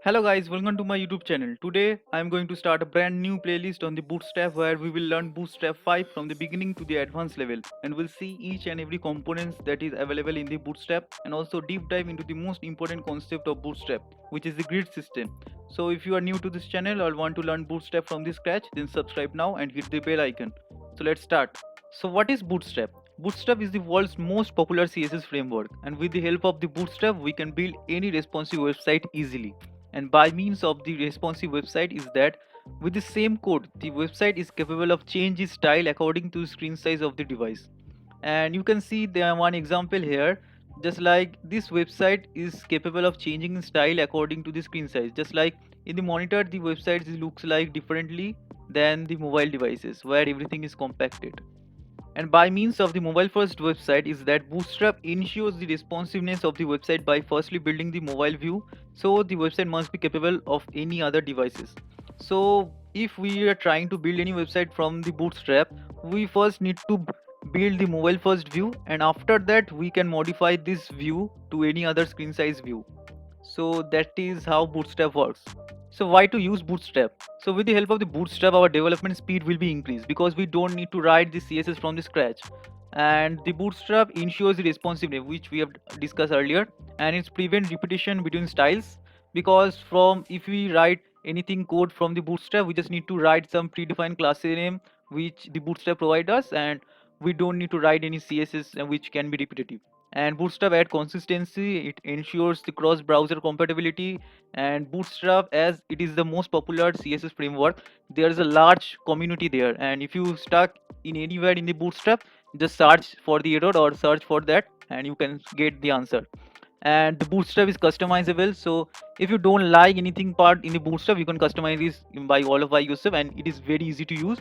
Hello guys, welcome to my YouTube channel. Today I am going to start a brand new playlist on the Bootstrap where we will learn Bootstrap 5 from the beginning to the advanced level, and we'll see each and every components that is available in the Bootstrap and also deep dive into the most important concept of Bootstrap, which is the grid system. So if you are new to this channel or want to learn Bootstrap from the scratch, then subscribe now and hit the bell icon. So let's start. So what is Bootstrap? Bootstrap is the world's most popular CSS framework, and with the help of the Bootstrap we can build any responsive website easily. And by means of the responsive website is that with the same code the website is capable of change its style according to the screen size of the device. And you can see there one example here, just like this website is capable of changing in style according to the screen size. Just like in the monitor the website looks like differently than the mobile devices where everything is compacted. And by means of the mobile first website is that Bootstrap ensures the responsiveness of the website by firstly building the mobile view, so the website must be capable of any other devices. So if we are trying to build any website from the Bootstrap, we first need to build the mobile first view, and after that we can modify this view to any other screen size view. So that is how Bootstrap works. So why to use Bootstrap? So with the help of the Bootstrap, our development speed will be increased because we don't need to write the CSS from the scratch. And the Bootstrap ensures the responsiveness, which we have discussed earlier, and it prevents repetition between styles. Because from if we write anything code from the Bootstrap, we just need to write some predefined class name which the Bootstrap provides us, and we don't need to write any CSS which can be repetitive. And Bootstrap add consistency, it ensures the cross browser compatibility. And Bootstrap, as it is the most popular CSS framework, there is a large community there, and if you stuck in anywhere in the Bootstrap, just search for the error or search for that and you can get the answer. And the Bootstrap is customizable, so if you don't like anything part in the Bootstrap, you can customize this by yourself, and it is very easy to use.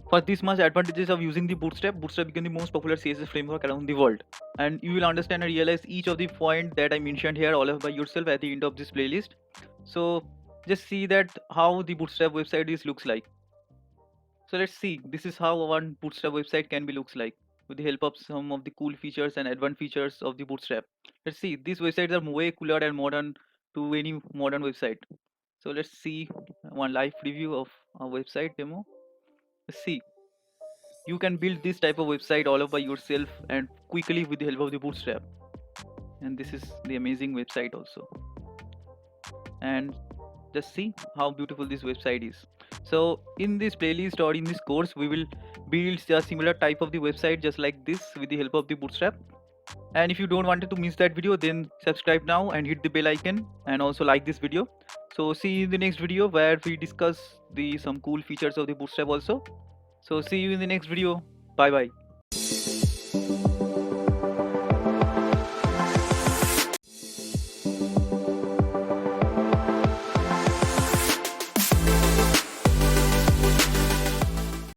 For this much advantages of using the Bootstrap became the most popular CSS framework around the world. And you will understand and realize each of the point that I mentioned here all of by yourself at the end of this playlist. So just see that how the Bootstrap website is looks like. So let's see. This is how one Bootstrap website can be looks like with the help of some of the cool features and advanced features of the Bootstrap. Let's see. These websites are way cooler and modern to any modern website. So let's see one live preview of a website demo. Let's see. You can build this type of website all by yourself and quickly with the help of the Bootstrap. And this is the amazing website also. And just see how beautiful this website is. So in this playlist or in this course we will build a similar type of the website just like this with the help of the Bootstrap. And if you don't want to miss that video, then subscribe now and hit the bell icon and also like this video. So see you in the next video where we discuss the some cool features of the Bootstrap also. So see you in the next video. Bye bye.